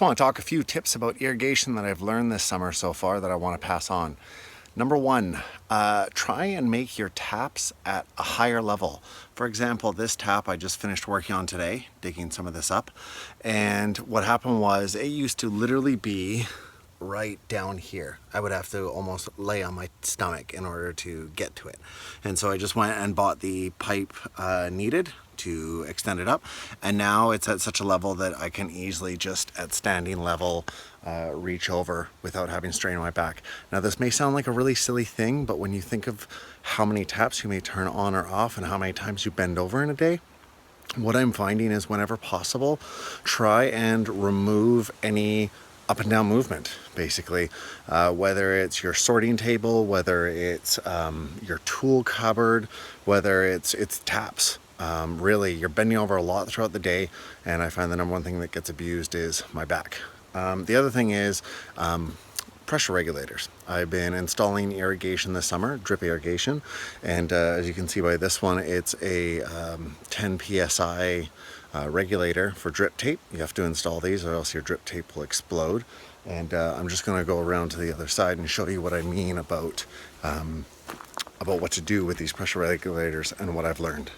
just want to talk a few tips about irrigation that I've learned this summer so far that I want to pass on. Number one, try and make your taps at a higher level. For example, this tap I just finished working on today, digging some of this up. And what happened was it used to literally be right down here. I would have to almost lay on my stomach in order to get to it. And so I just went and bought the pipe needed to extend it up, and now it's at such a level that I can easily just at standing level reach over without having strain on my back. Now this may sound like a really silly thing, but when you think of how many taps you may turn on or off and how many times you bend over in a day, what I'm finding is whenever possible, try and remove any up and down movement, basically, whether it's your sorting table, whether it's your tool cupboard, whether it's taps. Really, you're bending over a lot throughout the day, and I find the number one thing that gets abused is my back. The other thing is pressure regulators. I've been installing irrigation this summer, drip irrigation, and as you can see by this one, it's a 10 psi regulator for drip tape. You have to install these or else your drip tape will explode. And I'm just going to go around to the other side and show you what I mean about what to do with these pressure regulators and what I've learned.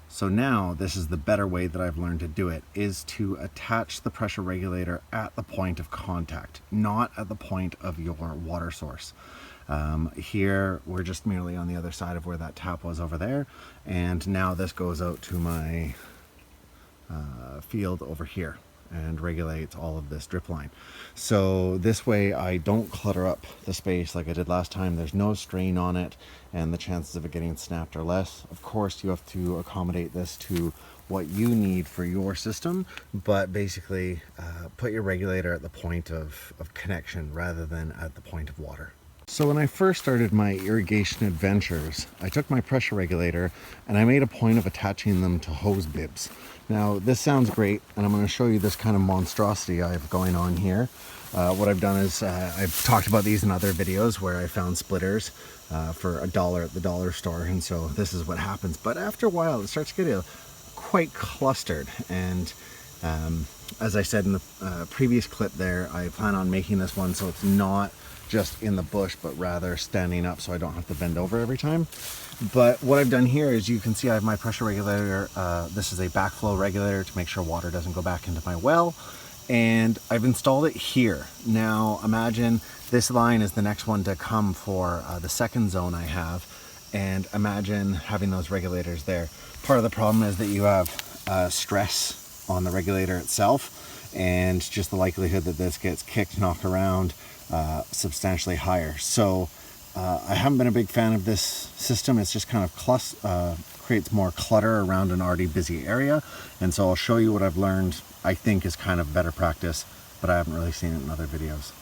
So now this is the better way that I've learned to do it, is to attach the pressure regulator at the point of contact, not at the point of your water source. Here we're just merely on the other side of where that tap was over there, and now this goes out to my field over here and regulates all of this drip line. So this way I don't clutter up the space like I did last time. There's no strain on it, and the chances of it getting snapped are less. Of course, you have to accommodate this to what you need for your system, but basically put your regulator at the point of connection rather than at the point of water. So when I first started my irrigation adventures, I took my pressure regulator and I made a point of attaching them to hose bibs. Now this sounds great, and I'm going to show you this kind of monstrosity I have going on here. What I've done is I've talked about these in other videos where I found splitters for $1 at the dollar store, and so this is what happens. But after a while it starts to get quite clustered, and as I said in the previous clip there, I plan on making this one so it's not just in the bush, but rather standing up so I don't have to bend over every time. But what I've done here is you can see I have my pressure regulator. This is a backflow regulator to make sure water doesn't go back into my well, and I've installed it here. Now imagine this line is the next one to come for the second zone I have, and imagine having those regulators there. Part of the problem is that you have stress on the regulator itself, and just the likelihood that this gets kicked, knocked around substantially higher. So I haven't been a big fan of this system. It's just kind of creates more clutter around an already busy area, and so I'll show you what I've learned. I think is kind of better practice, but I haven't really seen it in other videos.